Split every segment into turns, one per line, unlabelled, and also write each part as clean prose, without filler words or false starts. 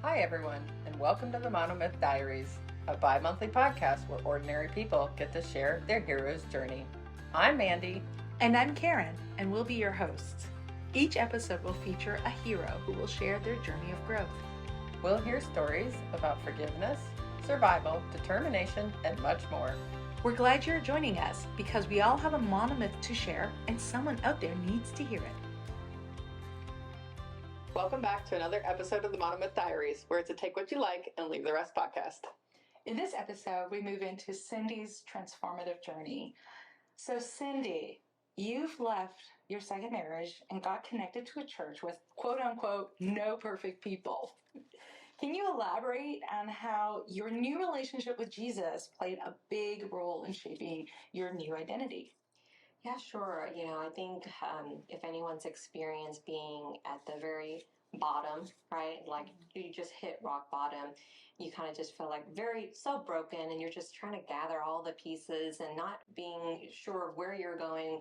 Hi everyone, and welcome to the Monomyth Diaries, a bi-monthly podcast where ordinary people get to share their hero's journey. I'm Mandy.
And I'm Karen, and we'll be your hosts. Each episode will feature a hero who will share their journey of growth.
We'll hear stories about forgiveness, survival, determination, and much more.
We're glad you're joining us because we all have a monomyth to share, and someone out there needs to hear it.
Welcome back to another episode of the Monomyth Diaries, where it's a take what you like and leave the rest podcast.
In this episode, we move into Cindy's transformative journey. So Cindy, you've left your second marriage and got connected to a church with quote unquote no perfect people. Can you elaborate on how your new relationship with Jesus played a big role in shaping your new identity?
Yeah, sure. I think if anyone's experienced being at the very bottom, right? Like you just hit rock bottom, you kind of just feel like so broken, and you're just trying to gather all the pieces and not being sure of where you're going.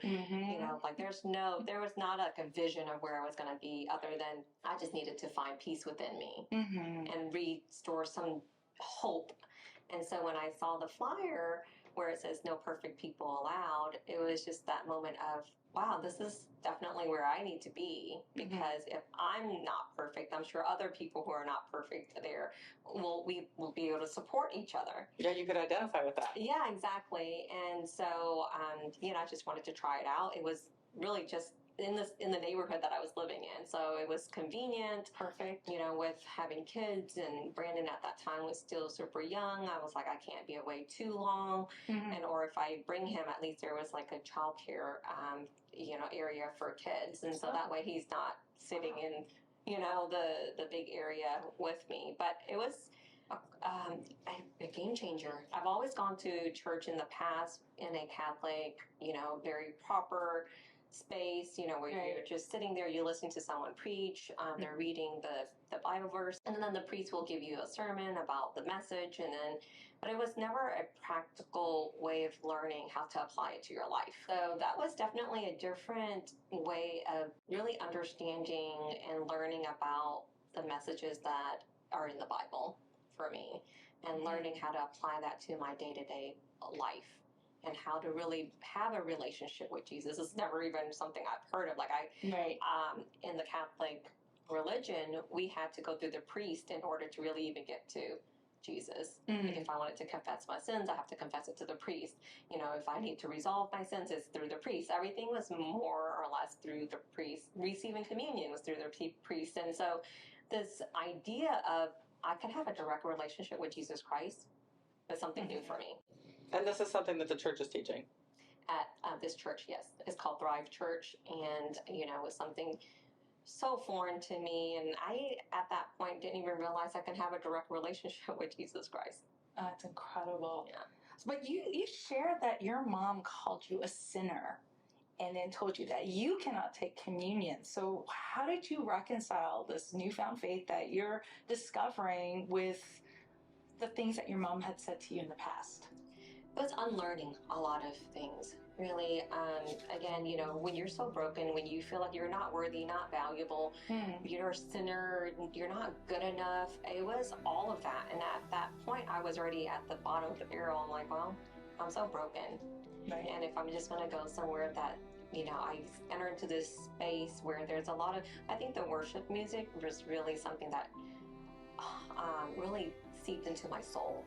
Like there was not like a vision of where I was going to be other than I just needed to find peace within me and restore some hope. And so when I saw the flyer where it says no perfect people allowed, it was just that moment of, wow, this is definitely where I need to be, because if I'm not perfect, I'm sure other people who are not perfect there we will be able to support each other.
Yeah, you could identify with that.
Yeah, exactly. And so, I just wanted to try it out. It was really just in the neighborhood that I was living in. So it was convenient.
Perfect.
With having kids, and Brandon at that time was still super young. I was like, I can't be away too long. Or if I bring him, at least there was like a childcare, area for kids. And so that way he's not sitting in, the big area with me. But it was a game changer. I've always gone to church in the past in a Catholic, very proper space, where you're just sitting there, you're listening to someone preach, they're reading the Bible verse, and then the priest will give you a sermon about the message, but it was never a practical way of learning how to apply it to your life. So that was definitely a different way of really understanding and learning about the messages that are in the Bible for me, and learning how to apply that to my day-to-day life. And how to really have a relationship with Jesus. It's never even something I've heard of. Like in the Catholic religion, we had to go through the priest in order to really even get to Jesus. Like if I wanted to confess my sins, I have to confess it to the priest. If I need to resolve my sins, it's through the priest. Everything was more or less through the priest. Receiving communion was through the priest. And so this idea of I could have a direct relationship with Jesus Christ was something new for me.
And this is something that the church is teaching?
At this church, yes. It's called Thrive Church, and, it was something so foreign to me, and I, at that point, didn't even realize I could have a direct relationship with Jesus Christ.
That's incredible.
Yeah.
But you shared that your mom called you a sinner and then told you that you cannot take communion. So how did you reconcile this newfound faith that you're discovering with the things that your mom had said to you in the past?
It was unlearning a lot of things, really. Again, when you're so broken, when you feel like you're not worthy, not valuable, you're a sinner, you're not good enough. It was all of that. And at that point, I was already at the bottom of the barrel. I'm like, well, I'm so broken.
Right.
And if I'm just going to go somewhere that, I enter into this space where there's a lot of, I think the worship music was really something that really seeped into my soul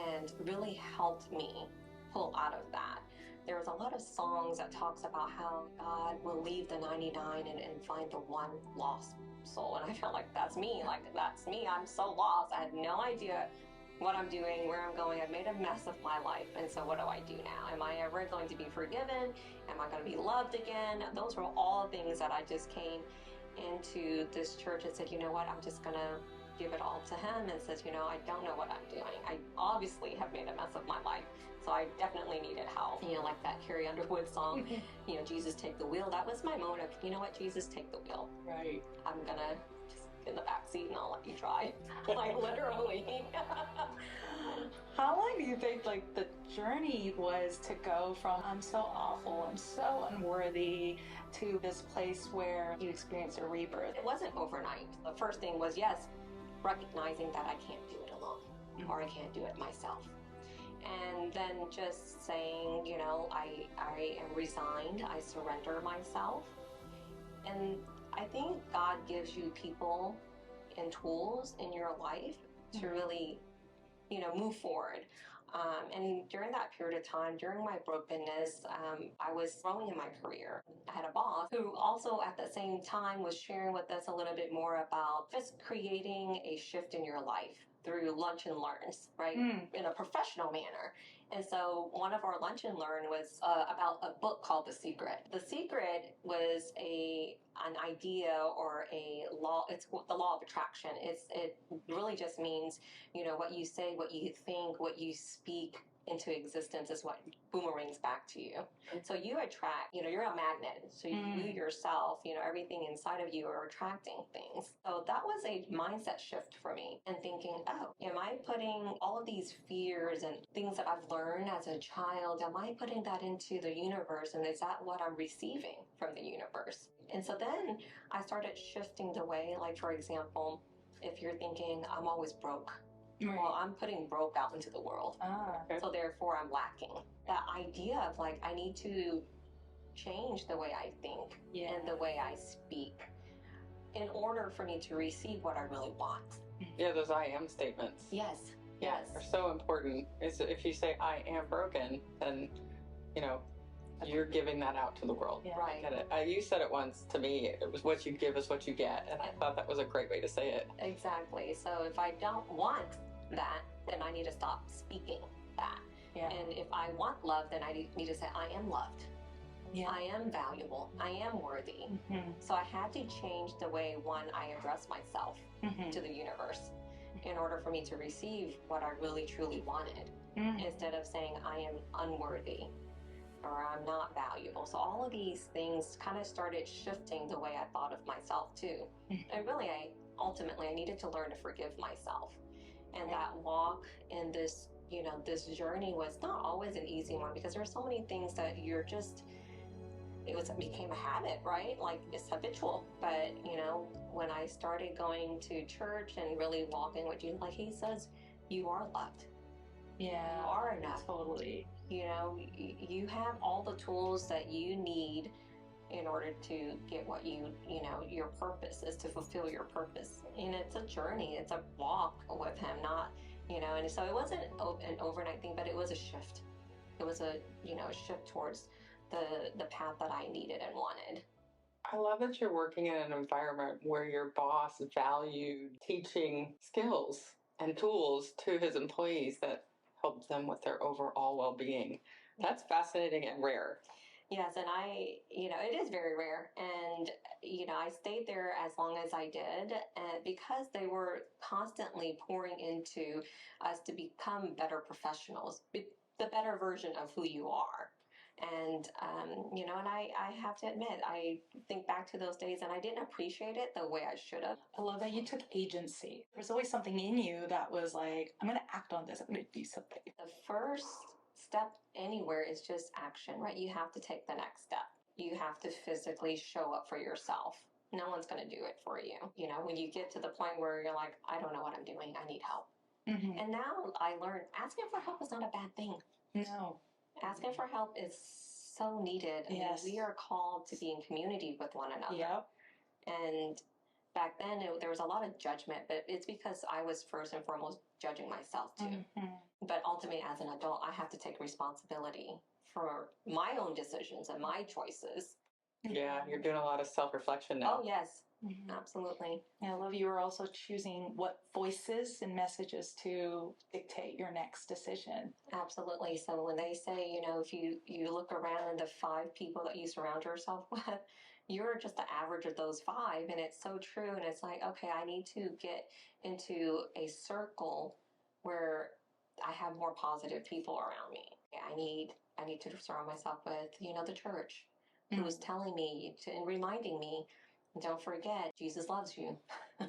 and really helped me pull out of that. There was a lot of songs that talks about how God will leave the 99 and find the one lost soul. And I felt like that's me. I'm so lost. I had no idea what I'm doing, where I'm going. I've made a mess of my life. And so what do I do now? Am I ever going to be forgiven? Am I going to be loved again? Those were all things that I just came into this church and said, you know what, I'm just going to give it all to him, and says, I don't know what I'm doing. I obviously have made a mess of my life, so I definitely needed help. Like that Carrie Underwood song, Jesus take the wheel. That was my moment of, you know what, Jesus take the wheel.
Right.
I'm gonna just get in the back seat and I'll let you try. Like literally.
How long do you think the journey was to go from I'm so awful, I'm so unworthy, to this place where you experienced a rebirth?
It wasn't overnight. The first thing was, yes, recognizing that I can't do it alone, or I can't do it myself. And then just saying, you know, I am resigned, I surrender myself. And I think God gives you people and tools in your life to really, you know, move forward. And during that period of time, during my brokenness, I was growing in my career. I had a boss who also at the same time was sharing with us a little bit more about just creating a shift in your life through lunch and learns, right? In a professional manner. And so one of our lunch and learn was about a book called The Secret. The Secret was an idea or a law. It's the law of attraction. It really just means, you know, what you say, what you think, what you speak into existence is what boomerangs back to you. So you attract, you know, you're a magnet. So you yourself, you know, everything inside of you are attracting things. So that was a mindset shift for me, and thinking, oh, am I putting all of these fears and things that I've learned as a child, am I putting that into the universe? And is that what I'm receiving from the universe? And so then I started shifting the way, like, for example, if you're thinking, I'm always broke, well, I'm putting broke out into the world. So therefore I'm lacking. That idea of like, I need to change the way I think and the way I speak in order for me to receive what I really want.
Yeah, those I am statements.
Yes.
Yeah, are so important. Is if you say I am broken, then, you know, you're giving that out to the world.
Yeah. Right.
Get it? You said it once to me. It was what you give is what you get, and I thought that was a great way to say it.
Exactly. So if I don't want that, then I need to stop speaking that. Yeah. And if I want love, then I need to say I am loved. Yeah. I am valuable. I am worthy. So I had to change the way, one, I address myself to the universe in order for me to receive what I really truly wanted, instead of saying I am unworthy or I'm not valuable. So all of these things kind of started shifting the way I thought of myself too. And really, ultimately I needed to learn to forgive myself. And that walk in this, you know, this journey was not always an easy one, because there are so many things that you're just, it became a habit, right? Like, it's habitual. But, you know, when I started going to church and really walking with Jesus, like he says, you are loved. Yeah. You are enough. Totally. You know, you have all the tools that you need in order to get what you know, your purpose is to fulfill your purpose. And it's a journey, it's a walk with him, not, you know, and so it wasn't an overnight thing, but it was a shift. It was a, you know, a shift towards the path that I needed and wanted.
I love that you're working in an environment where your boss valued teaching skills and tools to his employees that help them with their overall well-being. That's fascinating and rare.
Yes, and you know, it is very rare. And, you know, I stayed there as long as I did, and because they were constantly pouring into us to become better professionals, the better version of who you are. And, you know, and I have to admit, I think back to those days and I didn't appreciate it the way I should have.
I love that you took agency. There's always something in you that was like, I'm going to act on this. I'm going to do something.
The first step anywhere is just action, right? You have to take the next step. You have to physically show up for yourself. No one's going to do it for you. You know, when you get to the point where you're like, I don't know what I'm doing, I need help. And now I learned asking for help is not a bad thing.
No.
Asking for help is so needed. I mean, we are called to be in community with one another. Yep. And back then, there was a lot of judgment, but it's because I was first and foremost judging myself too. But ultimately, as an adult, I have to take responsibility for my own decisions and my choices.
Yeah, you're doing a lot of self-reflection now.
Oh, yes. Absolutely.
And I love you are also choosing what voices and messages to dictate your next decision.
Absolutely. So when they say, you know, if you look around and the 5 people that you surround yourself with, you're just the average of those 5. And it's so true. And it's like, okay, I need to get into a circle where I have more positive people around me. I need to surround myself with, you know, the church who's telling me and reminding me, don't forget, Jesus loves you.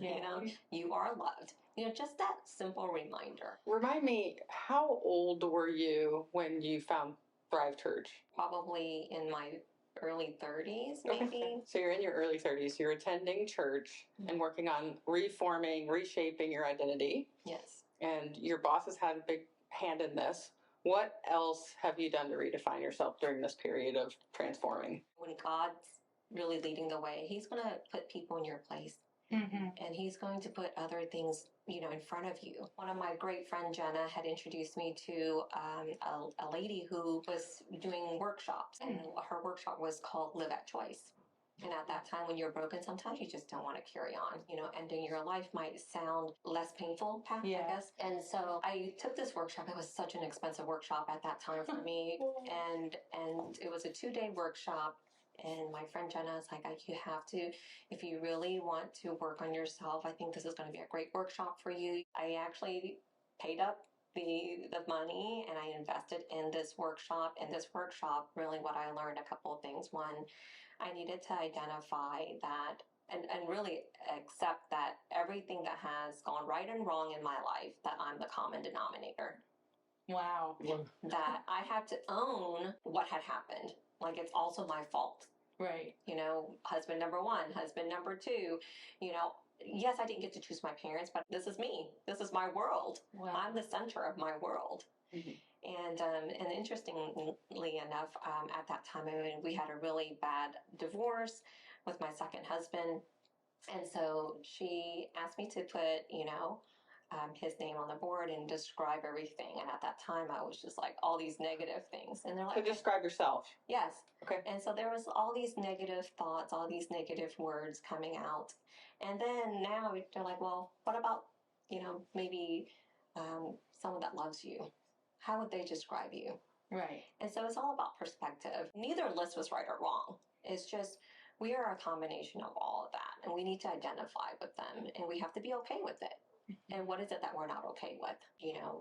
You know, you are loved. You know, just that simple reminder.
Remind me, how old were you when you found Thrive Church?
Probably in my early 30s, maybe.
So you're in your early 30s. You're attending church and working on reforming, reshaping your identity.
Yes.
And your boss has had a big hand in this. What else have you done to redefine yourself during this period of transforming?
When God's really leading the way, He's going to put people in your place. And He's going to put other things, in front of you. One of my great friend Jenna had introduced me to a lady who was doing workshops, and her workshop was called Live at Choice. And at that time, when you're broken, sometimes you just don't want to carry on, ending your life might sound less painful, I guess. And so I took this workshop. It was such an expensive workshop at that time for me. And it was a 2-day workshop. And my friend Jenna is like, you have to, if you really want to work on yourself, I think this is going to be a great workshop for you. I actually paid up the money and I invested in this workshop. And this workshop, really what I learned, a couple of things. One, I needed to identify that and really accept that everything that has gone right and wrong in my life, that I'm the common denominator.
Wow.
That I had to own what had happened. Like, it's also my fault.
Right.
Husband number one, husband number two, yes, I didn't get to choose my parents, but this is me. This is my world.
Wow.
I'm the center of my world. And interestingly enough, at that time, we had a really bad divorce with my second husband. And so she asked me to put, his name on the board and describe everything. And at that time, I was just like, all these negative things. And they're like,
So describe yourself.
Yes.
Okay.
And so there was all these negative thoughts, all these negative words coming out. And then now they're like, well, what about, maybe someone that loves you? How would they describe you?
Right.
And so it's all about perspective. Neither list was right or wrong. It's just, we are a combination of all of that. And we need to identify with them. And we have to be okay with it. And what is it that we're not okay with?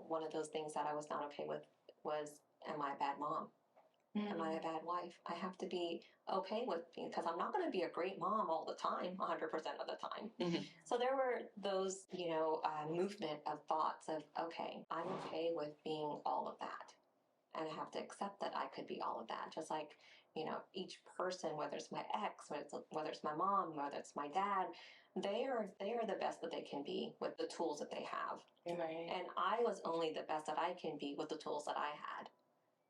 One of those things that I was not okay with was, am I a bad mom? Am I a bad wife? I have to be okay with me, because I'm not going to be a great mom all the time, 100% of the time. So there were those, movement of thoughts of, okay, I'm okay with being all of that. And I have to accept that I could be all of that. Just like, each person, whether it's my ex, whether it's my mom, whether it's my dad, they are the best that they can be with the tools that they have.
Right.
And I was only the best that I can be with the tools that I had.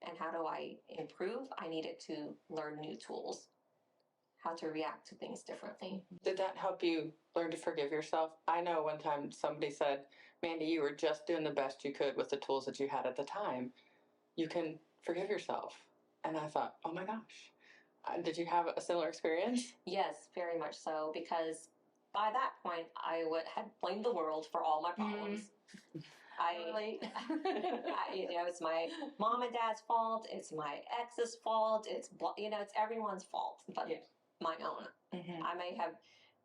And how do I improve? I needed to learn new tools, how to react to things differently.
Did that help you learn to forgive yourself? I know one time somebody said, Mandy, you were just doing the best you could with the tools that you had at the time. You can forgive yourself. And I thought, oh my gosh. Did you have a similar experience?
Yes, very much so. Because by that point, I had blamed the world for all my problems. It's my mom and dad's fault. It's my ex's fault. It's everyone's fault, but my own. I may have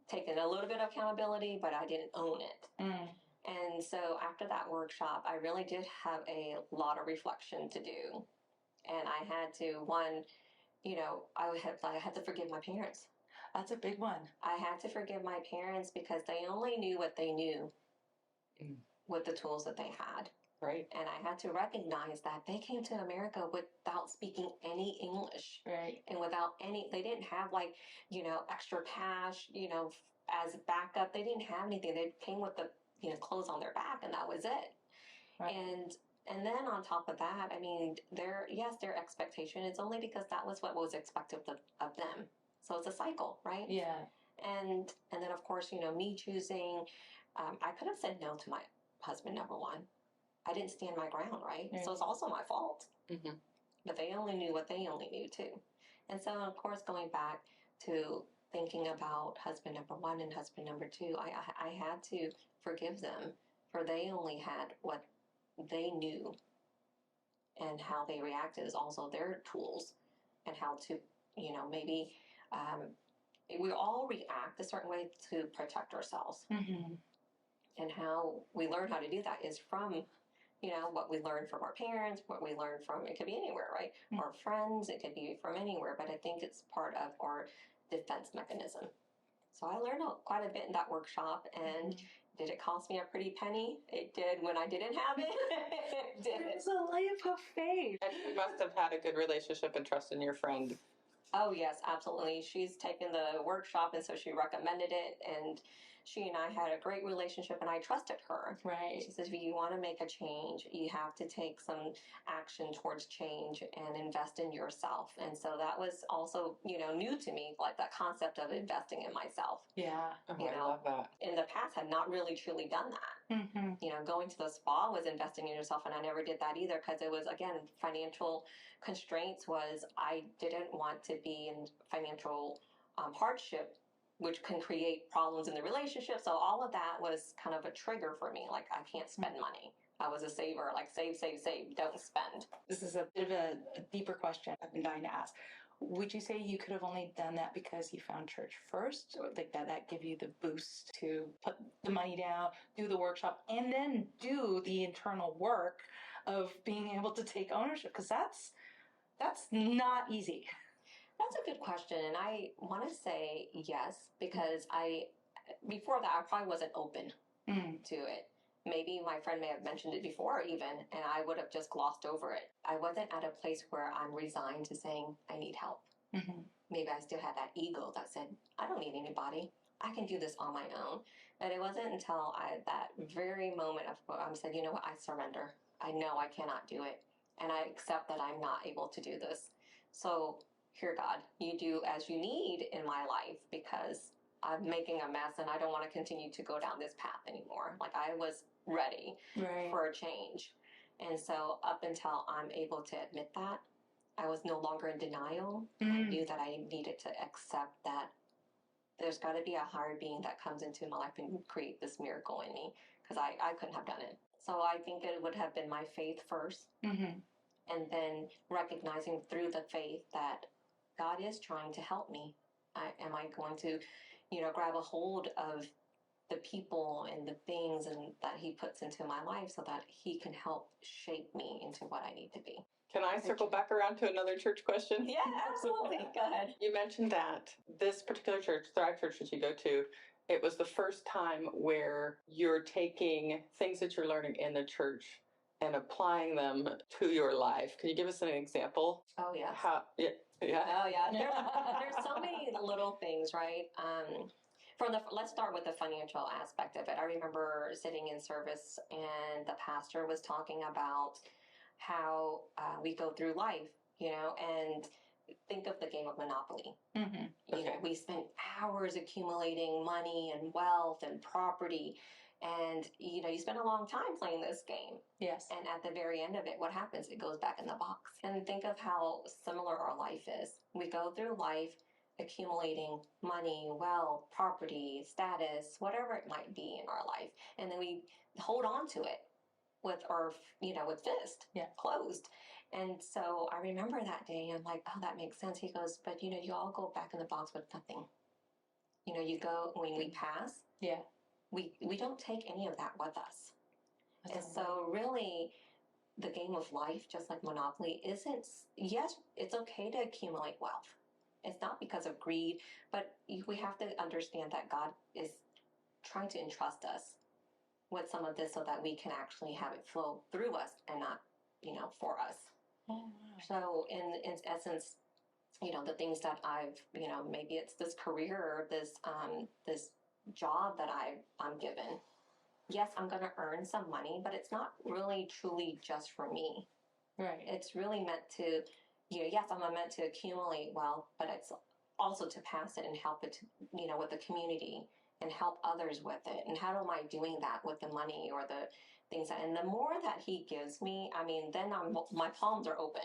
taken a little bit of accountability, but I didn't own it. And so after that workshop, I really did have a lot of reflection to do. And I had to, I had to forgive my parents.
That's a big one.
I had to forgive my parents because they only knew what they knew with the tools that they had.
Right.
And I had to recognize that they came to America without speaking any English.
Right.
And they didn't have extra cash, as backup. They didn't have anything. They came with the, clothes on their back, and that was it. Right. And then on top of that, their expectation is only because that was what was expected of them. So it's a cycle, right?
Yeah.
And then of course, me choosing, I could have said no to my husband, number one. I didn't stand my ground, right? So it's also my fault. But they only knew what they only knew too. And so of course, going back to thinking about husband number one and husband number two, I had to forgive them, for they only had what they knew, and how they reacted is also their tools, and how to, maybe we all react a certain way to protect ourselves. And how we learn how to do that is from, what we learn from our parents, what we learn from, it could be anywhere, right? Our friends, it could be from anywhere, but I think it's part of our defense mechanism. So I learned quite a bit in that workshop, and did it cost me a pretty penny? It did when I didn't have it. It did.
It's a leap of faith.
And you must have had a good relationship and trust in your friend
Oh, yes, absolutely. She's taken the workshop, and so she recommended it. And she and I had a great relationship, and I trusted her.
Right.
She says, if you want to make a change, you have to take some action towards change and invest in yourself. And so that was also, new to me, like that concept of investing in myself.
Yeah.
Oh, I love that.
In the past, had not really truly done that.
Mm-hmm.
Going to the spa was investing in yourself, and I never did that either because it was, again, financial constraints. Was I didn't want to be in financial hardship, which can create problems in the relationship. So all of that was kind of a trigger for me. Like, I can't spend money. I was a saver, like save, don't spend.
This is a bit of a deeper question I've been dying to ask. Would you say you could have only done that because you found church first, or like that give you the boost to put the money down, do the workshop, and then do the internal work of being able to take ownership? Because that's not easy.
That's a good question, and I want to say yes, because before that I probably wasn't open to it. Maybe my friend may have mentioned it before even, and I would have just glossed over it. I wasn't at a place where I'm resigned to saying I need help.
Mm-hmm.
Maybe I still had that ego that said, I don't need anybody. I can do this on my own. But it wasn't until that very moment of I said, you know what, I surrender. I know I cannot do it. And I accept that I'm not able to do this. So here, God, you do as you need in my life, because I'm making a mess and I don't want to continue to go down this path anymore. Like, I was ready for a change. And so up until I'm able to admit that, I was no longer in denial. I knew that I needed to accept that there's got to be a higher being that comes into my life and create this miracle in me, because I couldn't have done it. So I think it would have been my faith first, and then recognizing through the faith that God is trying to help me. Am I going to, grab a hold of the people and the things and that he puts into my life so that he can help shape me into what I need to be?
Can I circle back around to another church question?
Yeah, absolutely. Go ahead.
You mentioned that this particular church, Thrive Church that you go to, it was the first time where you're taking things that you're learning in the church and applying them to your life. Can you give us an example?
Oh, yes.
Yeah.
Oh, yeah. There's so many little things, right? Let's start with the financial aspect of it. I remember sitting in service and the pastor was talking about how we go through life, and think of the game of Monopoly. We spend hours accumulating money and wealth and property, and you spend a long time playing this game.
Yes.
And at the very end of it, what happens? It goes back in the box. And think of how similar our life is. We go through life accumulating money, wealth, property, status, whatever it might be in our life, and then we hold on to it with fist closed. And so I remember that day, I'm like, oh, that makes sense. He goes, but you all go back in the box with nothing. You go, when we pass, we don't take any of that with us. So really, the game of life, just like Monopoly, yes, it's okay to accumulate wealth. It's not because of greed, but we have to understand that God is trying to entrust us with some of this so that we can actually have it flow through us and not, for us.
Oh, wow.
So in essence, the things that I've, maybe it's this career or this job that I'm given. Yes, I'm going to earn some money, but it's not really truly just for me.
Right.
It's really meant to, yes, I'm meant to accumulate wealth, but it's also to pass it and help it, with the community and help others with it. And how am I doing that with the money or the things and the more that he gives me, then my palms are open,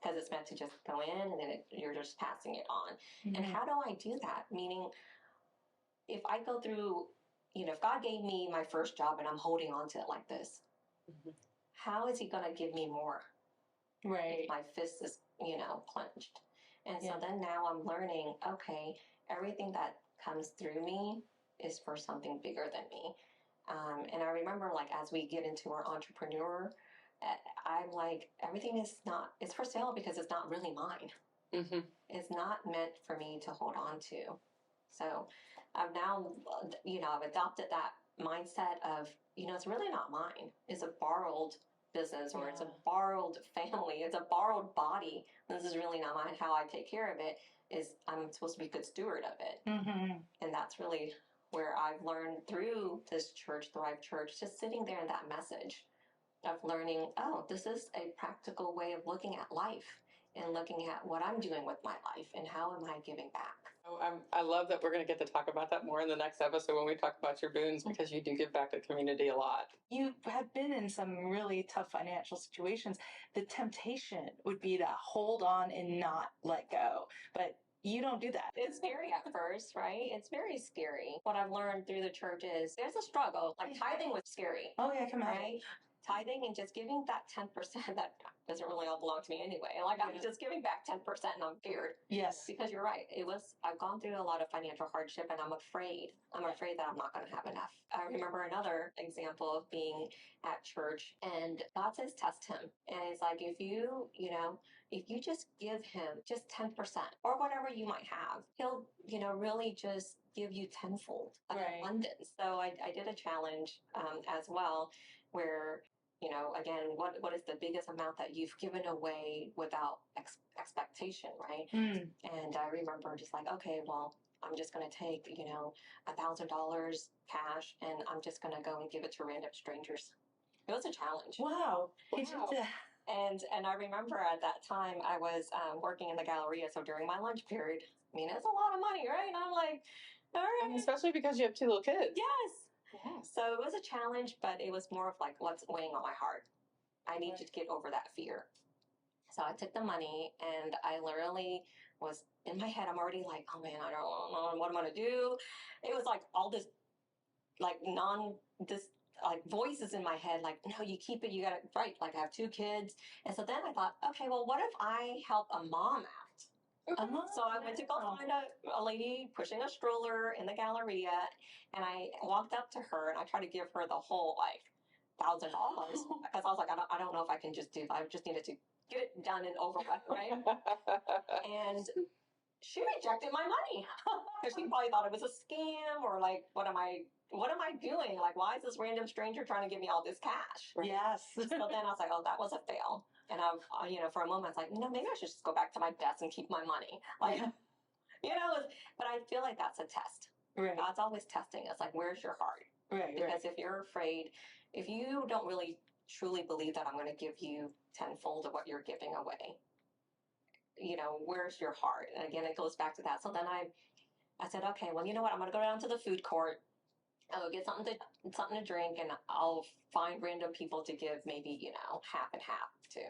because it's meant to just go in and then you're just passing it on. And how do I do that? Meaning, if I go through, if God gave me my first job and I'm holding on to it like this, how is he going to give me more?
Right.
If my fist is, clenched. And so then now I'm learning, okay, everything that comes through me is for something bigger than me. And I remember, like, as we get into our entrepreneur, I'm like, everything it's for sale because it's not really mine. It's not meant for me to hold on to. So I've now, I've adopted that mindset of, it's really not mine. It's a borrowed business, or it's a
Yeah.
borrowed family, it's a borrowed body. This is really not how I take care of it. Is I'm supposed to be a good steward of it.
Mm-hmm.
And that's really where I've learned through this church, Thrive Church, just sitting there in that message of learning, oh, this is a practical way of looking at life and looking at what I'm doing with my life and how am I giving back.
Oh, I love that we're going to get to talk about that more in the next episode when we talk about your boons, because you do give back to the community a lot.
You have been in some really tough financial situations. The temptation would be to hold on and not let go, but you don't do that.
It's scary at first, right? It's very scary. What I've learned through the church is there's a struggle. Like tithing was scary.
Oh yeah, come on.
Right? Tithing and just giving that 10% that doesn't really all belong to me anyway. Like I'm just giving back 10% and I'm feared.
Yes.
Because you're right. I've gone through a lot of financial hardship and I'm afraid. I'm afraid that I'm not going to have enough. I remember another example of being at church and God says, test him. And it's like, if you just give him just 10% or whatever you might have, he'll, really just give you tenfold of abundance. So I did a challenge as well where, again, what is the biggest amount that you've given away without expectation, right?
Mm.
And I remember just like, okay, well, I'm just going to take, $1,000 cash and I'm just going to go and give it to random strangers. It was a challenge.
Wow.
And I remember at that time I was working in the Galleria. So during my lunch period, I mean, it's a lot of money, right? And I'm like, all right.
And especially because you have two little kids.
Yes.
Yeah.
So it was a challenge, but it was more of like what's weighing on my heart. I need to get over that fear. So I took the money and I literally was in my head. I'm already like, oh man, I don't know what I'm going to do. It was like all this, like voices in my head, like, no, you keep it, you got it right. Like I have 2 kids. And so then I thought, okay, well, what if I help a mom out? So I went to go find a lady pushing a stroller in the Galleria, and I walked up to her and I tried to give her the whole $1,000 because I was like, I don't know if I can just do. I just needed to get it done and over with, right? And she rejected my money because she probably thought it was a scam or like, what am I doing? Like, why is this random stranger trying to give me all this cash?
Right? Yes.
So then I was like, oh, that was a fail. And for a moment, I was like, maybe I should just go back to my desk and keep my money. Like, but I feel like that's a test.
Right.
God's always testing us. Like, where's your heart?
Right.
Because if you're afraid, if you don't really truly believe that I'm going to give you tenfold of what you're giving away, where's your heart? And again, it goes back to that. So then I said, okay, well, you know what? I'm going to go down to the food court. I'll go get something to drink, and I'll find random people to give maybe, half and half to.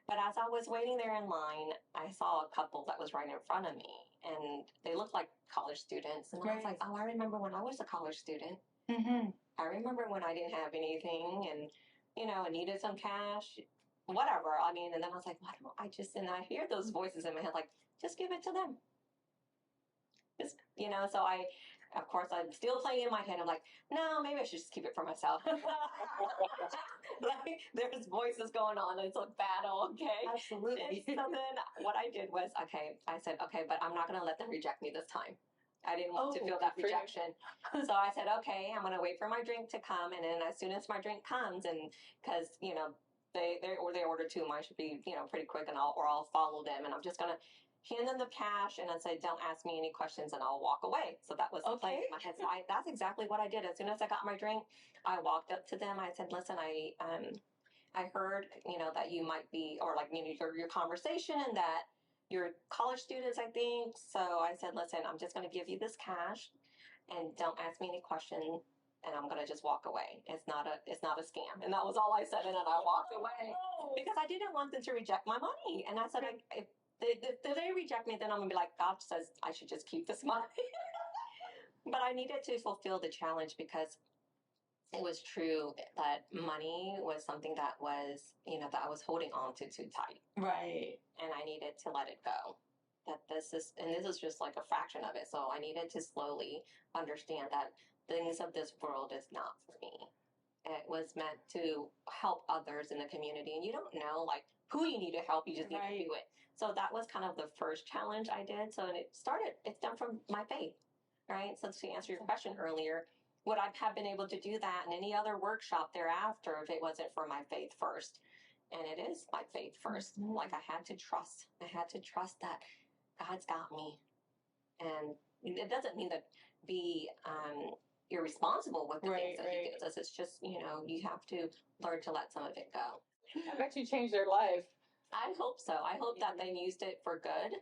But as I was waiting there in line, I saw a couple that was right in front of me, and they looked like college students. And I was like, oh, I remember when I was a college student.
Mm-hmm.
I remember when I didn't have anything and, I needed some cash, whatever. I mean, and then I was like, why don't I and I hear those voices in my head, like, just give it to them. Just, so of course, I'm still playing in my head. I'm like, no, maybe I should just keep it for myself. Like, there's voices going on. It's a battle, okay?
Absolutely.
And so then what I did was, I said, okay, but I'm not going to let them reject me this time. I didn't want to feel that rejection. So I said, okay, I'm going to wait for my drink to come. And then as soon as my drink comes, and because, they order 2, mine should be, pretty quick, and I'll follow them. And I'm just going to hand them the cash and I said, don't ask me any questions, and I'll walk away. So that was playing in my head. So that's exactly what I did. As soon as I got my drink, I walked up to them. I said, listen, I heard, that you might be, or like, your conversation, and that you're college students, I think. So I said, listen, I'm just going to give you this cash and don't ask me any questions. And I'm going to just walk away. It's not a scam. And that was all I said. And then I walked away because I didn't want them to reject my money. And I said, if they reject me, then I'm going to be like, God says I should just keep this money. But I needed to fulfill the challenge because it was true that money was something that was, that I was holding on to too tight.
Right.
And I needed to let it go. This is just like a fraction of it. So I needed to slowly understand that things of this world is not for me. It was meant to help others in the community. And you don't know like who you need to help. You just need to do it. So that was kind of the first challenge I did. So it's done from my faith, right? So to answer your question earlier, would I have been able to do that in any other workshop thereafter if it wasn't for my faith first? And it is my faith 1st.
Mhm.
Like I had to trust that God's got me. And it doesn't mean to be irresponsible with the things that He gives us. It's just, you have to learn to let some of it go.
I bet you changed their life.
I hope so. I hope that they used it for good.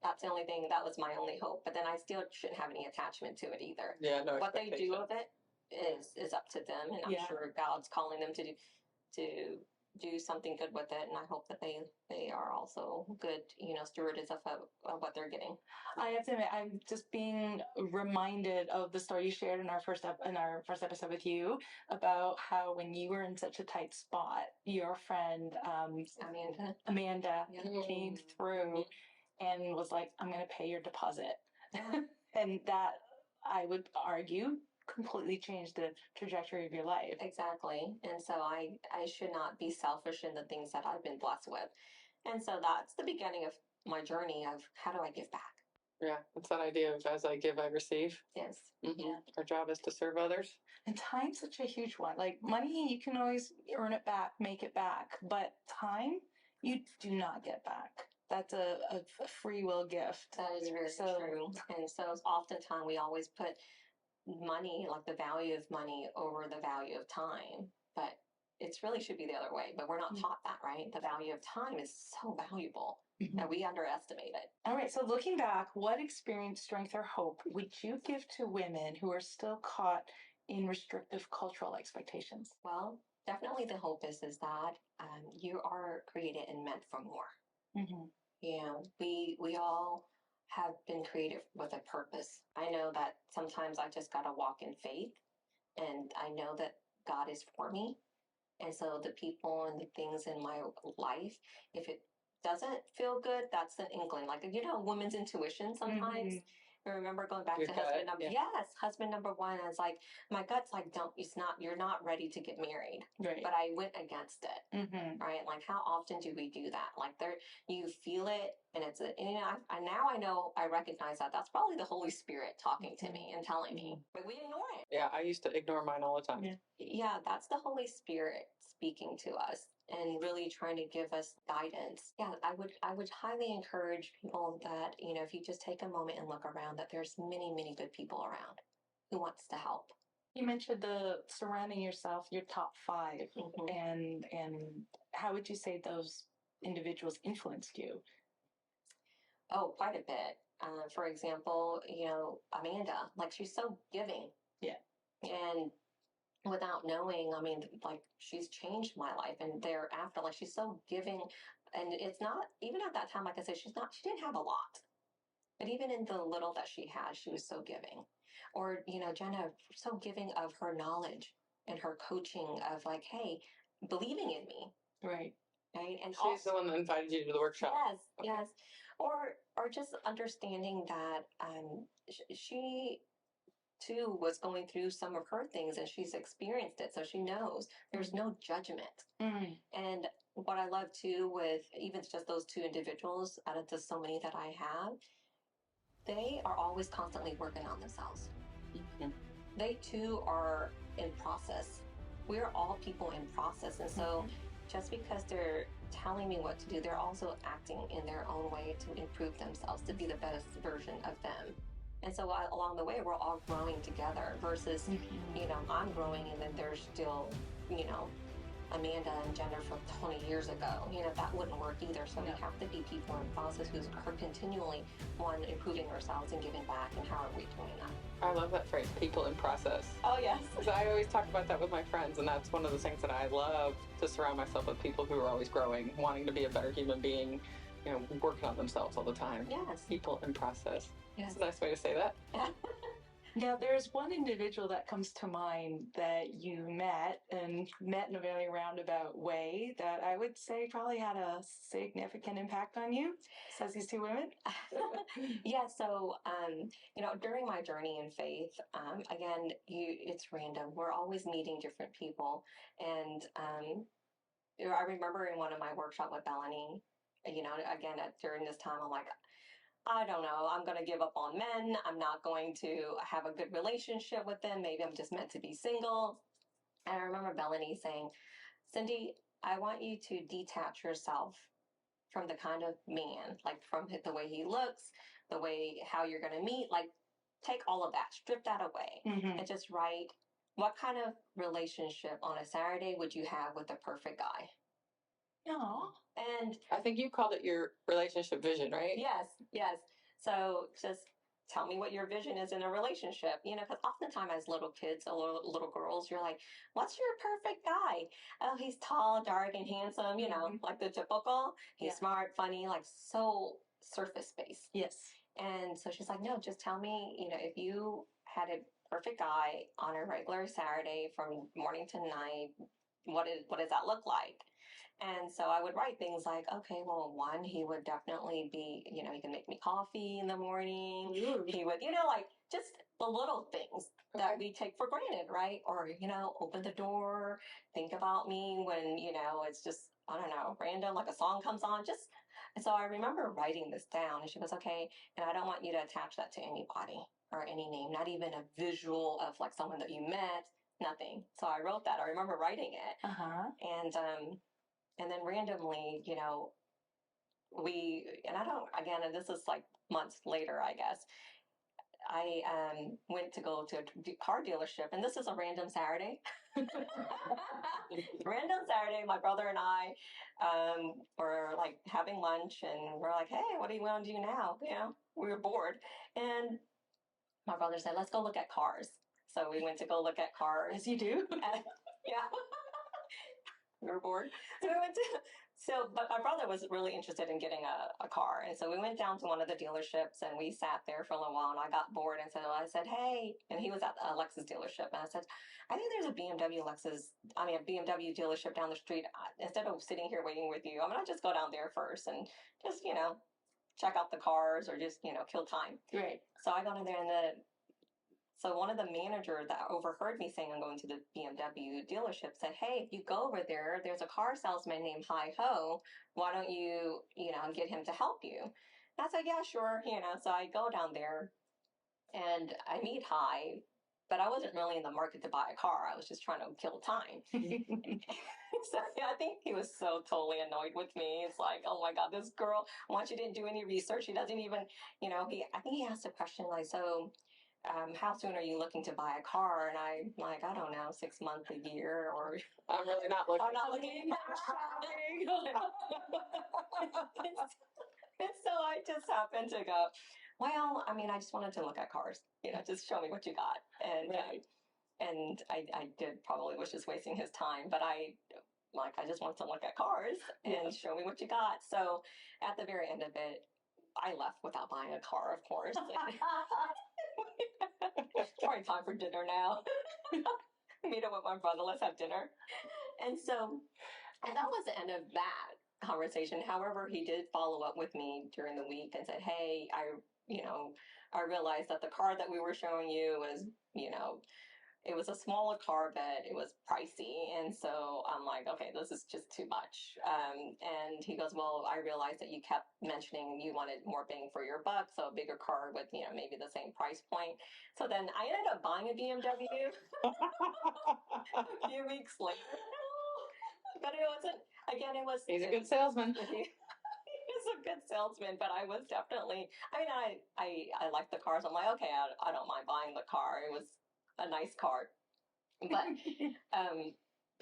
That's the only thing. That was my only hope. But then I still shouldn't have any attachment to it either.
Yeah, no.
What they do with it is up to them, and I'm sure God's calling them to do something good with it, and I hope that they are also good, stewards of what they're getting.
I have to admit, I'm just being reminded of the story you shared in our first episode with you about how when you were in such a tight spot, your friend Amanda came through and was like, "I'm going to pay your deposit," and that, I would argue, completely changed the trajectory of your life.
Exactly. And so I should not be selfish in the things that I've been blessed with. And so that's the beginning of my journey of how do I give back?
Yeah, it's that idea of as I give, I receive.
Yes.
Mm-hmm.
Yeah.
Our job is to serve others.
And time's such a huge one. Like money, you can always earn it back, make it back. But time, you do not get back. That's a free will gift.
That is very true. And so oftentimes we always put money, like the value of money, over the value of time. But it really should be the other way. But we're not taught that, right? The value of time is so valuable. And we underestimate it.
All right. So looking back, what experience, strength, or hope would you give to women who are still caught in restrictive cultural expectations?
Well, definitely the hope is that you are created and meant for more. We all have been created with a purpose. I know that sometimes I just got to walk in faith, and I know that God is for me. And so the people and the things in my life, if it doesn't feel good, that's an inkling. Like, a woman's intuition sometimes. I remember going back to husband number, husband number one. I was like, my gut's like, you're not ready to get married.
Right.
But I went against it. Right. Like, how often do we do that? Like, you feel it, and now I know, I recognize that that's probably the Holy Spirit talking to me and telling me, but we ignore it.
Yeah, I used to ignore mine all the time.
Yeah, that's the Holy Spirit speaking to us and really trying to give us guidance. Yeah, I would highly encourage people that, if you just take a moment and look around, that there's many, many good people around who wants to help.
You mentioned the surrounding yourself, your top 5, and how would you say those individuals influenced you?
Oh, quite a bit. For example, Amanda, like, she's so giving.
Yeah.
And without knowing, like, she's changed my life, and thereafter, like, she's so giving. And it's not, even at that time, like I said, she didn't have a lot, but even in the little that she had, she was so giving. Or, Jenna, so giving of her knowledge and her coaching of, like, hey, believing in me.
Right.
Right. And
she's the one that invited you to the workshop.
Yes. Okay. Yes. Or just understanding that she too was going through some of her things, and she's experienced it, so she knows there's no judgment. And what I love too, with even just those 2 individuals out of the so many that I have, they are always constantly working on themselves. They too are in process. We're all people in process, and so just because they're telling me what to do, they're also acting in their own way to improve themselves, to be the best version of them. And so along the way, we're all growing together versus, I'm growing, and then there's still, Amanda and Jenna from 20 years ago. That wouldn't work either. So we have to be people in process who are continually, improving ourselves and giving back. And how are we doing that?
I love that phrase, people in process.
Oh, yes.
Because I always talk about that with my friends, and that's one of the things that I love, to surround myself with people who are always growing, wanting to be a better human being, working on themselves all the time.
Yes.
People in process.
Yes.
That's a nice way to say that.
Now, there's one individual that comes to mind that you met in a very roundabout way that I would say probably had a significant impact on you. Says these 2 women.
Yeah. So, during my journey in faith, again, it's random. We're always meeting different people. And I remember in one of my workshops with Melanie, again, during this time, I'm like, I don't know, I'm going to give up on men. I'm not going to have a good relationship with them. Maybe I'm just meant to be single. And I remember Melanie saying, Cyndi, I want you to detach yourself from the kind of man, like from the way he looks, the way how you're going to meet, like take all of that, strip that away, and just write what kind of relationship on a Saturday would you have with the perfect guy?
No.
And
I think you called it your relationship vision, right?
yes, yes. So just tell me what your vision is in a relationship, you know, because oftentimes as little kids or little girls, you're like, what's your perfect guy? Oh, he's tall, dark, and handsome, you know, like the typical. He's smart, funny, like so surface based.
Yes.
And so she's like, no, just tell me, you know, if you had a perfect guy on a regular Saturday from morning to night, what does that look like? And so I would write things like, okay, well, one, he would definitely be, you know, he can make me coffee in the morning. He would, you know, like just the little things that we take for granted, right? Or, you know, open the door, think about me when, you know, it's just, I don't know, random, like a song comes on. Just, and so I remember writing this down and she goes, okay, and I don't want you to attach that to anybody or any name, not even a visual of like someone that you met, nothing. So I wrote that. I remember writing it. And then randomly, you know, and I don't, again, and this is like months later, I guess, I went to go to a car dealership, and this is a random Saturday. Random Saturday, my brother and I were like having lunch, and we're like, hey, what do you want to do now? You know, we were bored. And my brother said, let's go look at cars. So we went to go look at cars.
As you do.
Yeah. We were bored. So we went to, but my brother was really interested in getting a car. And so we went down to one of the dealerships and we sat there for a little while and I got bored. And so I said, hey, and he was at a Lexus dealership. And I said, I think there's a BMW dealership down the street. Instead of sitting here waiting with you, I'm going to just go down there first and just, you know, check out the cars or just, you know, kill time.
Right.
So I got in there and so one of the managers that overheard me saying I'm going to the BMW dealership said, hey, if you go over there, there's a car salesman named Hi Ho. Why don't you, you know, get him to help you? And I said, yeah, sure. You know, so I go down there and I meet Hi, but I wasn't really in the market to buy a car. I was just trying to kill time. So yeah, I think he was so totally annoyed with me. It's like, oh my God, this girl, once you didn't do any research, she doesn't even, you know, I think he asked a question like, so how soon are you looking to buy a car? And I'm like, I don't know, 6 months, a year, or
I'm really not looking.
I'm not looking. And so I just happened to go, well, I mean, I just wanted to look at cars, you know, just show me what you got. And I did probably was just wasting his time, but I just wanted to look at cars and show me what you got. So at the very end of it, I left without buying a car, of course. Probably time for dinner now. Meet up with my brother, let's have dinner. And that was the end of that conversation. However, he did follow up with me during the week and said, hey, I realized that the car that we were showing you was, you know, it was a smaller car, but it was pricey. And so I'm like, okay, this is just too much. And he goes, well, I realized that you kept mentioning you wanted more bang for your buck. So a bigger car with, you know, maybe the same price point. So then I ended up buying a BMW a few weeks later. But it wasn't, again,
He's a good salesman.
He's a good salesman, but I was definitely, I mean, I like the cars. I'm like, okay, I don't mind buying the car. It was a nice car, but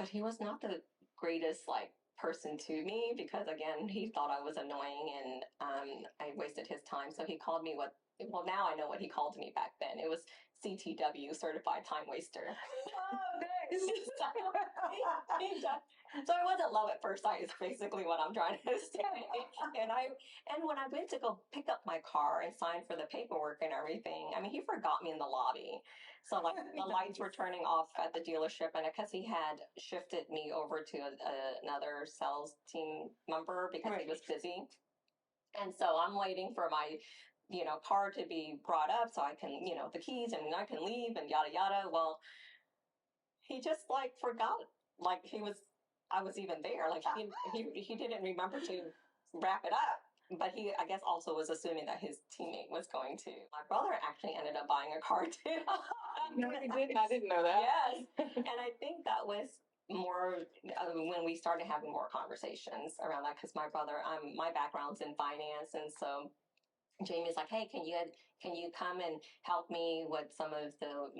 he was not the greatest like person to me because again, he thought I was annoying and I wasted his time. So he called me now I know what he called me back then. It was CTW, Certified Time Waster.
Oh, nice.
So it wasn't love at first sight is basically what I'm trying to say. And when I went to go pick up my car and sign for the paperwork and everything, I mean, he forgot me in the lobby. So like the lights were turning off at the dealership, and because he had shifted me over to another sales team member because he was busy. And so I'm waiting for my, you know, car to be brought up so I can, you know, the keys and I can leave and yada yada. Well, he just like forgot, like I was even there. Like he didn't remember to wrap it up. But he, I guess, also was assuming that his teammate was going to. My brother actually ended up buying a car too.
No, he didn't. I didn't know that.
Yes. And I think that was more when we started having more conversations around that, because my brother, my background's in finance, and so Jamie's like, hey, can you come and help me with some of the,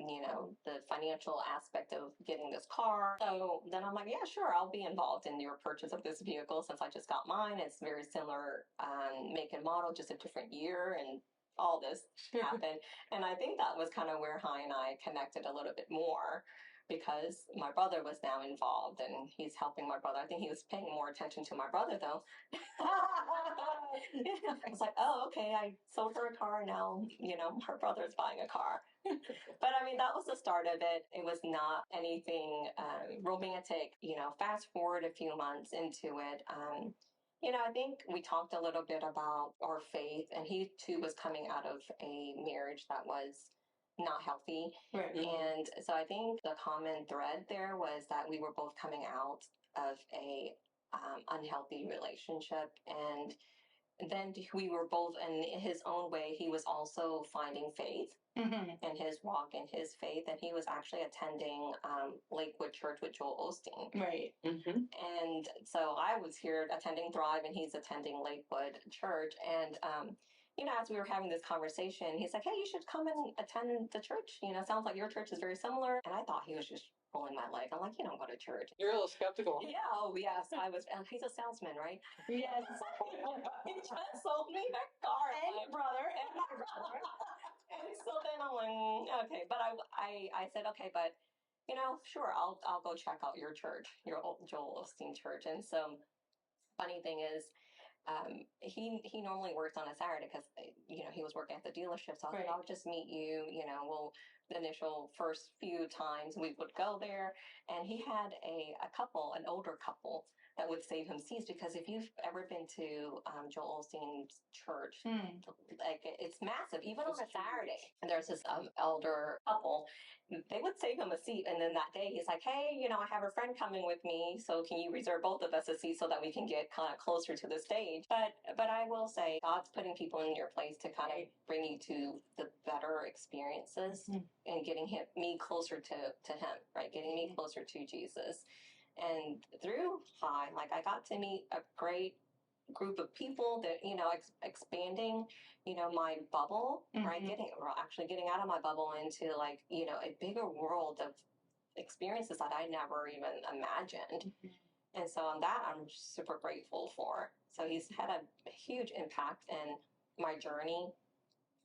the financial aspect of getting this car? So then I'm like, yeah, sure, I'll be involved in your purchase of this vehicle since I just got mine. It's very similar make and model, just a different year, and all this happened. And I think that was kind of where Hy and I connected a little bit more, because my brother was now involved and he's helping my brother. I think he was paying more attention to my brother though. I was like, oh, okay, I sold her a car now, her brother's buying a car. But I mean, that was the start of it. It was not anything romantic. Fast forward a few months into it. I think we talked a little bit about our faith, and he too was coming out of a marriage that was not healthy.
Right.
And so I think the common thread there was that we were both coming out of a unhealthy relationship, and then we were both, in his own way, he was also finding faith in his walk in his faith, and he was actually attending Lakewood Church with Joel Osteen.
Right.
And so I was here attending Thrive, and he's attending Lakewood Church. And as we were having this conversation, he's like, hey, you should come and attend the church. Sounds like your church is very similar. And I thought he was just pulling my leg. I'm like, you don't go to church.
You're a little skeptical.
Yeah, oh yes, I was. He's a salesman, right?
Yes.
He just sold me a car.
And my brother.
And so then I'm like, okay, but I said, okay, but sure, I'll go check out your church, your old Joel Osteen church. And so funny thing is, he normally works on a Saturday because he was working at the dealership. So I was like, I'll just meet you. The initial first few times we would go there, and he had an older couple that would save him seats, because if you've ever been to Joel Osteen's church, like it's massive, even on a Saturday. And there's this elder couple. They would save him a seat, and then that day he's like, hey, I have a friend coming with me, so can you reserve both of us a seat so that we can get kind of closer to the stage? But I will say, God's putting people in your place to kind of bring you to the better experiences and getting me closer to him, right? Getting me closer to Jesus. And through Hy, I got to meet a great group of people that, expanding, my bubble, right? Getting out of my bubble into a bigger world of experiences that I never even imagined. And so on that, I'm super grateful for. So he's had a huge impact in my journey,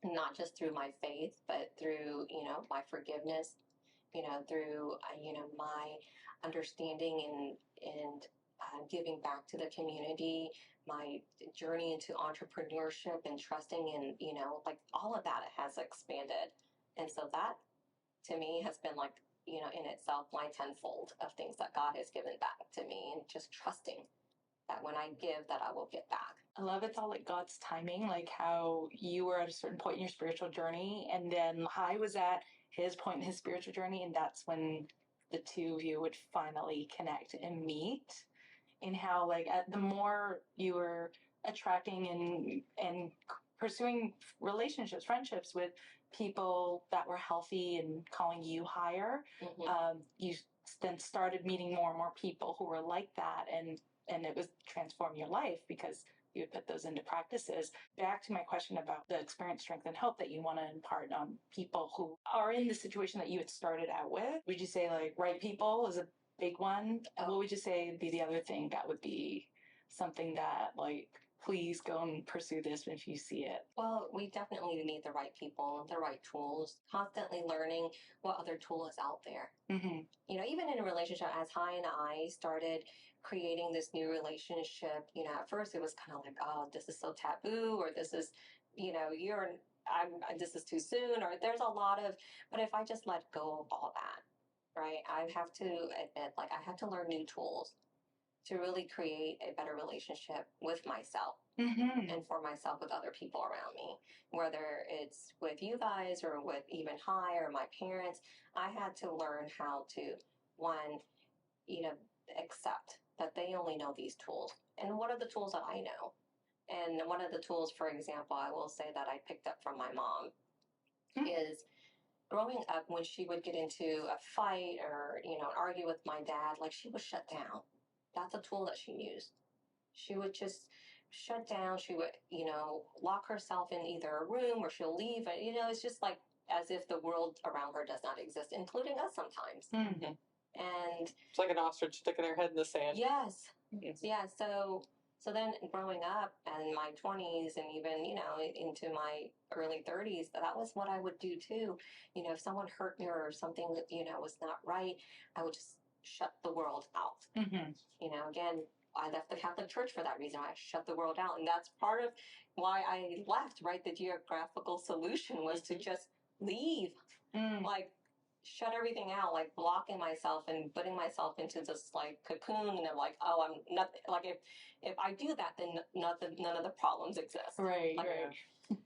not just through my faith, but through, my forgiveness, through, my understanding and giving back to the community, my journey into entrepreneurship and trusting, and, all of that has expanded. And so that to me has been in itself, my tenfold of things that God has given back to me, and just trusting that when I give, that I will get back.
I love it's all God's timing, how you were at a certain point in your spiritual journey, and then Hy was at his point in his spiritual journey, and that's when the two of you would finally connect and meet. And how the more you were attracting and pursuing relationships, friendships with people that were healthy and calling you higher, you then started meeting more and more people who were like that, and it was transform your life because you would put those into practices. Back to my question about the experience, strength, and hope that you want to impart on people who are in the situation that you had started out with. Would you say right people is a big one? What would you say be the other thing that would be something that please go and pursue this if you see it?
Well, we definitely need the right people, the right tools, constantly learning what other tool is out there. Even in a relationship, as Hy and I started creating this new relationship, at first it was kind of oh, this is so taboo, or this is, this is too soon, or there's a lot of, but if I just let go of all that, right, I have to admit, I have to learn new tools to really create a better relationship with myself and for myself with other people around me, whether it's with you guys or with even Hy or my parents. I had to learn how to, one, accept that they only know these tools, and what are the tools that I know, And one of the tools, for example, I will say that I picked up from my mom is growing up when she would get into a fight or, argue with my dad, like she would shut down. That's a tool that she used. She would just shut down. She would, lock herself in either a room or she'll leave. And, it's just like as if the world around her does not exist, including us sometimes.
Mm-hmm.
And
it's like an ostrich sticking their head in the sand.
yes.
Yes.
Yeah. So then growing up in my 20s and even, into my early 30s, that was what I would do too. If someone hurt me or something that, was not right, I would just shut the world out.
Mm-hmm.
Again, I left the Catholic Church for that reason. I shut the world out. And that's part of why I left, right? The geographical solution was to just leave. Like, shut everything out, like blocking myself and putting myself into this like cocoon, and I'm like, oh, I'm not like if I do that, then none of the problems exist.
Right.
Like,
Right.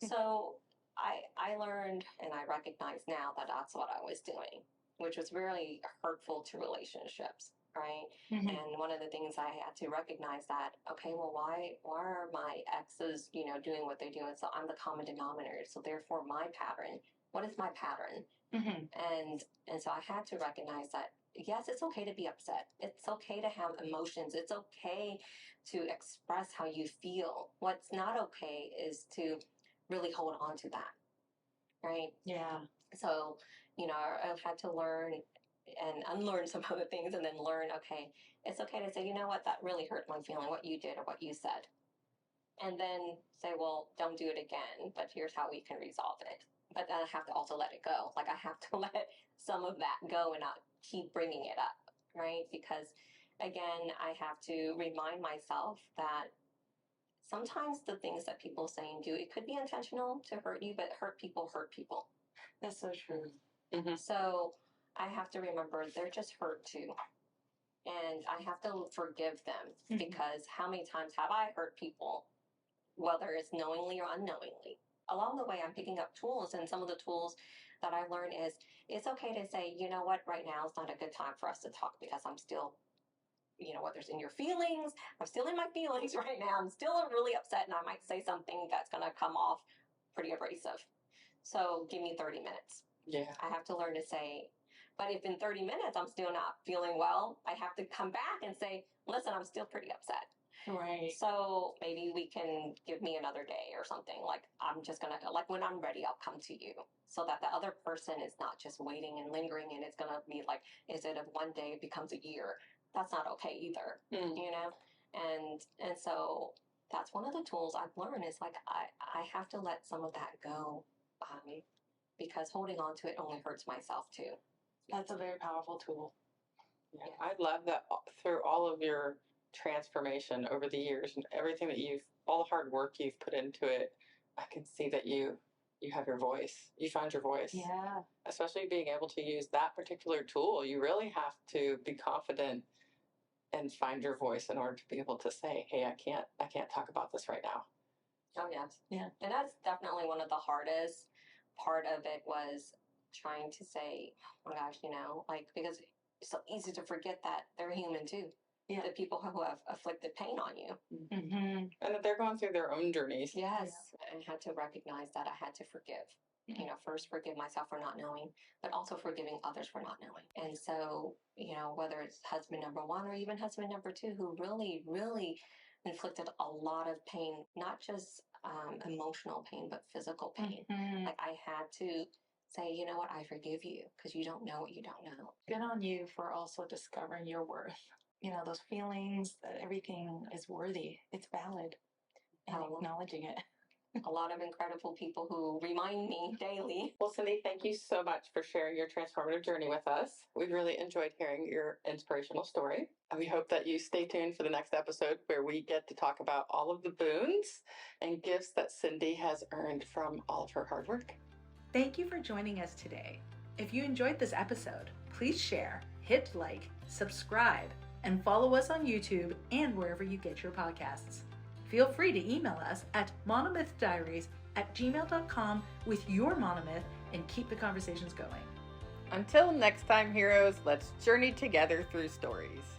So I learned and I recognize now that that's what I was doing, which was really hurtful to relationships. Right.
Mm-hmm.
And one of the things I had to recognize that, okay, well, why are my exes, doing what they do? And so I'm the common denominator. So therefore my pattern, what is my pattern?
Mm-hmm.
And so I had to recognize that, yes, it's okay to be upset. It's okay to have emotions. It's okay to express how you feel. What's not okay is to really hold on to that. Right.
Yeah.
So, I've had to learn and unlearn some other things and then learn, okay, it's okay to say, you know what, that really hurt my feeling, what you did or what you said. And then say, well, don't do it again, but here's how we can resolve it. But then I have to also let it go. Like I have to let some of that go and not keep bringing it up, right? Because again, I have to remind myself that sometimes the things that people say and do, it could be intentional to hurt you, but hurt people hurt people.
That's so true.
Mm-hmm.
So I have to remember they're just hurt too. And I have to forgive them because how many times have I hurt people, whether it's knowingly or unknowingly? Along the way, I'm picking up tools, and some of the tools that I learned is it's okay to say, you know what, right now is not a good time for us to talk because I'm still, whether it's in your feelings, I'm still in my feelings right now. I'm still really upset, and I might say something that's going to come off pretty abrasive. So give me 30 minutes.
Yeah.
I have to learn to say, but if in 30 minutes I'm still not feeling well, I have to come back and say, listen, I'm still pretty upset.
Right.
So maybe we can give me another day or something. Like I'm just going to, like when I'm ready, I'll come to you so that the other person is not just waiting and lingering and it's going to be like, instead of one day, it becomes a year. That's not okay either, And so that's one of the tools I've learned is like, I have to let some of that go because holding on to it only hurts myself too.
That's a very powerful tool.
Yeah. I love that through all of your transformation over the years and everything that all the hard work you've put into it, I can see that you have your voice. You found your voice.
Yeah.
Especially being able to use that particular tool, you really have to be confident and find your voice in order to be able to say, hey, I can't talk about this right now.
Oh, yes.
Yeah.
And that's definitely one of the hardest part of it was trying to say, oh my gosh, like, because it's so easy to forget that they're human too.
Yeah.
The people who have afflicted pain on you.
Mm-hmm.
And that they're going through their own journeys.
Yes. Yeah. I had to recognize that I had to forgive. Mm-hmm. First forgive myself for not knowing, but also forgiving others for not knowing. And so, whether it's husband number one or even husband number two, who really, really inflicted a lot of pain, not just emotional pain, but physical pain. Mm-hmm. Like I had to say, you know what, I forgive you because you don't know what you don't know.
Good on you for also discovering your worth. Those feelings that everything is worthy. It's valid. And acknowledging it.
A lot of incredible people who remind me daily.
Well, Cyndi, thank you so much for sharing your transformative journey with us. We really enjoyed hearing your inspirational story. And we hope that you stay tuned for the next episode where we get to talk about all of the boons and gifts that Cyndi has earned from all of her hard work.
Thank you for joining us today. If you enjoyed this episode, please share, hit like, subscribe, and follow us on YouTube and wherever you get your podcasts. Feel free to email us at monomythdiaries@gmail.com with your monomyth and keep the conversations going.
Until next time, heroes, let's journey together through stories.